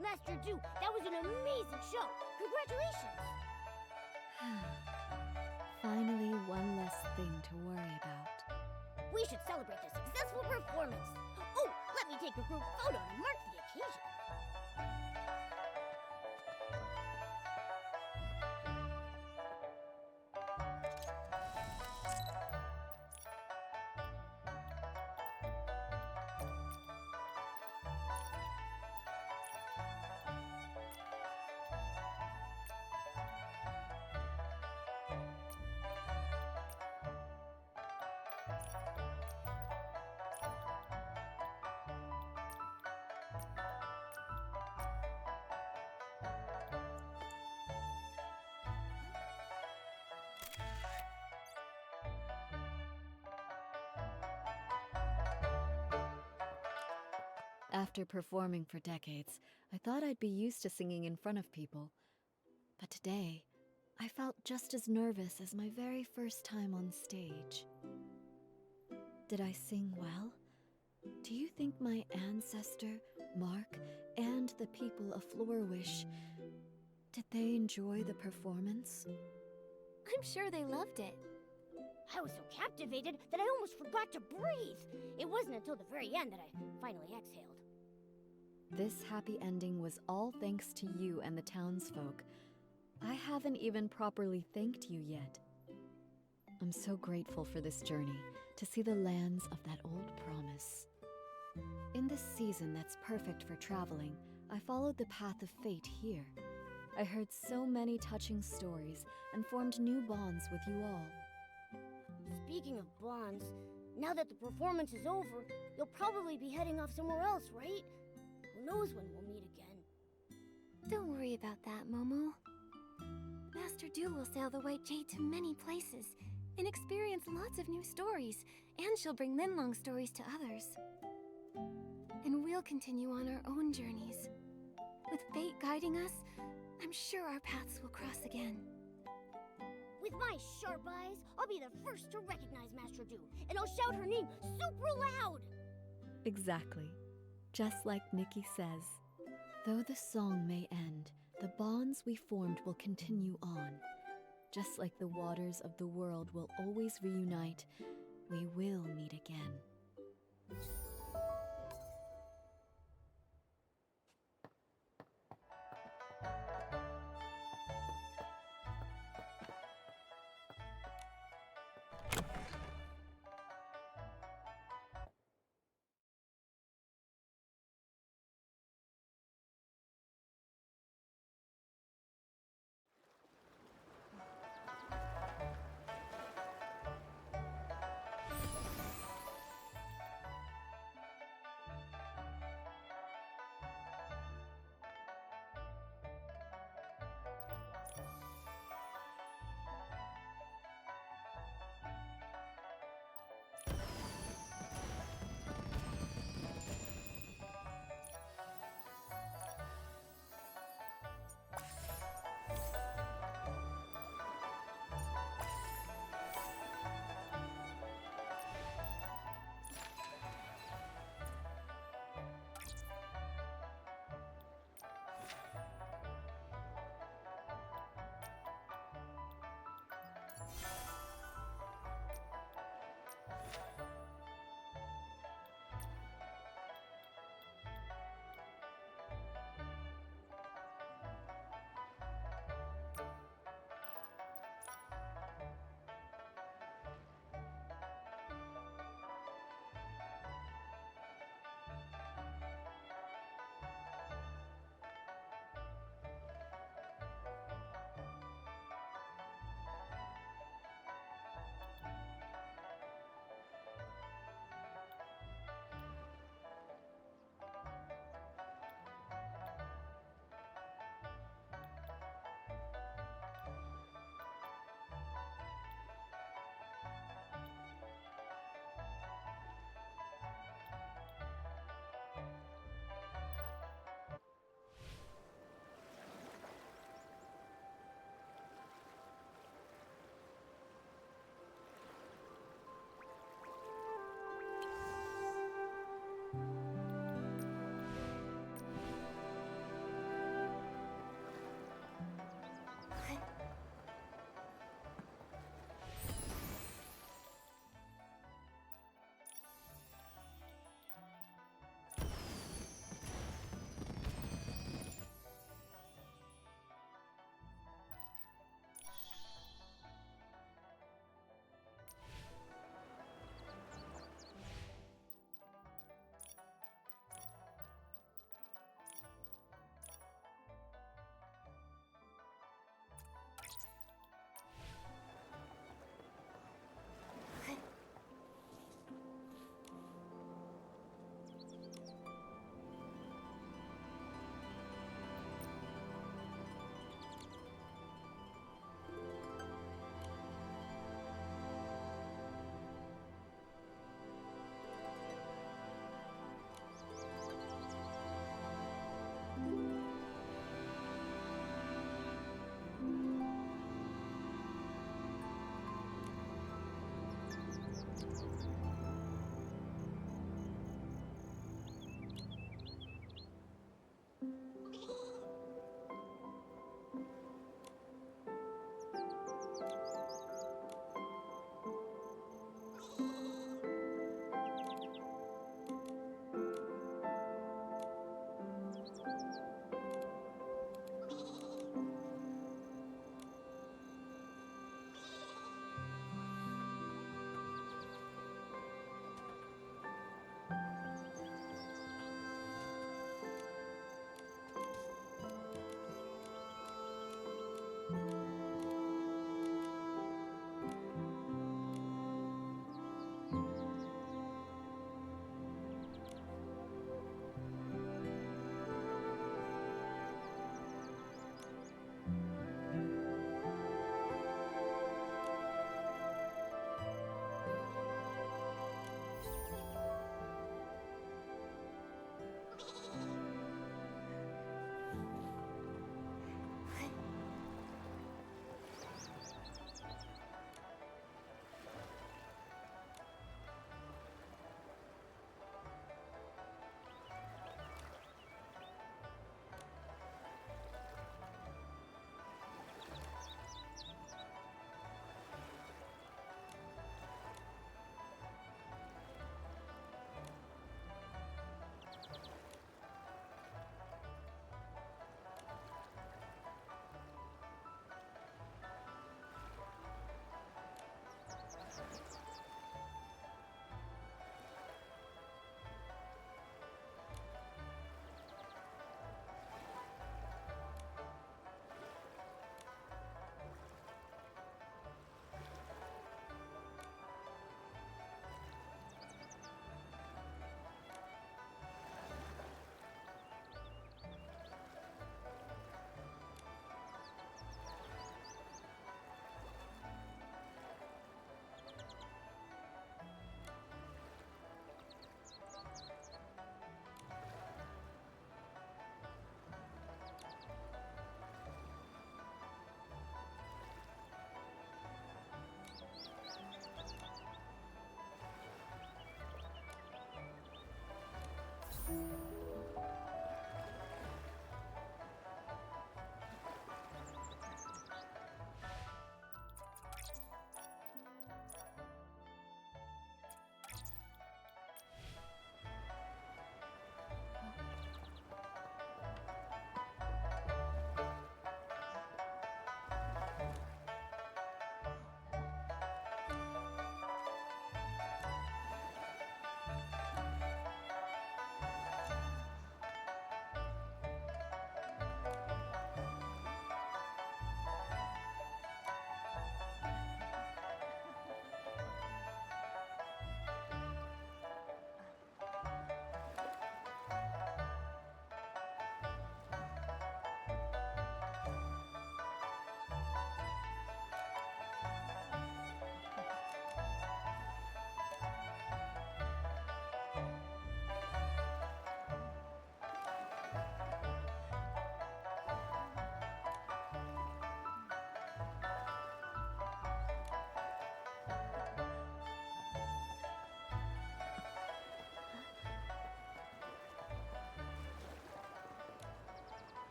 Master Du, that was an amazing show. Congratulations. Finally, one less thing to worry about. We should celebrate the successful performance. Oh, let me take a group photo to mark the occasion. After performing for decades, I thought I'd be used to singing in front of people. But today, I felt just as nervous as my very first time on stage. Did I sing well? Do you think my ancestor, Mark, and the people of Florawish, did they enjoy the performance? I'm sure they loved it. I was so captivated that I almost forgot to breathe. It wasn't until the very end that I finally exhaled. This happy ending was all thanks to you and the townsfolk. I haven't even properly thanked you yet. I'm so grateful for this journey, to see the lands of that old promise. In this season that's perfect for traveling, I followed the path of fate here. I heard so many touching stories and formed new bonds with you all. Speaking of bonds, now that the performance is over, you'll probably be heading off somewhere else, right? Who knows when we'll meet again? Don't worry about that, Momo. Master Du will sail the White Jade to many places and experience lots of new stories, and she'll bring Linlong stories to others. And we'll continue on our own journeys. With fate guiding us, I'm sure our paths will cross again. With my sharp eyes, I'll be the first to recognize Master Du, and I'll shout her name super loud! Exactly. Just like Nikki says. Though the song may end, the bonds we formed will continue on. Just like the waters of the world will always reunite, we will meet again.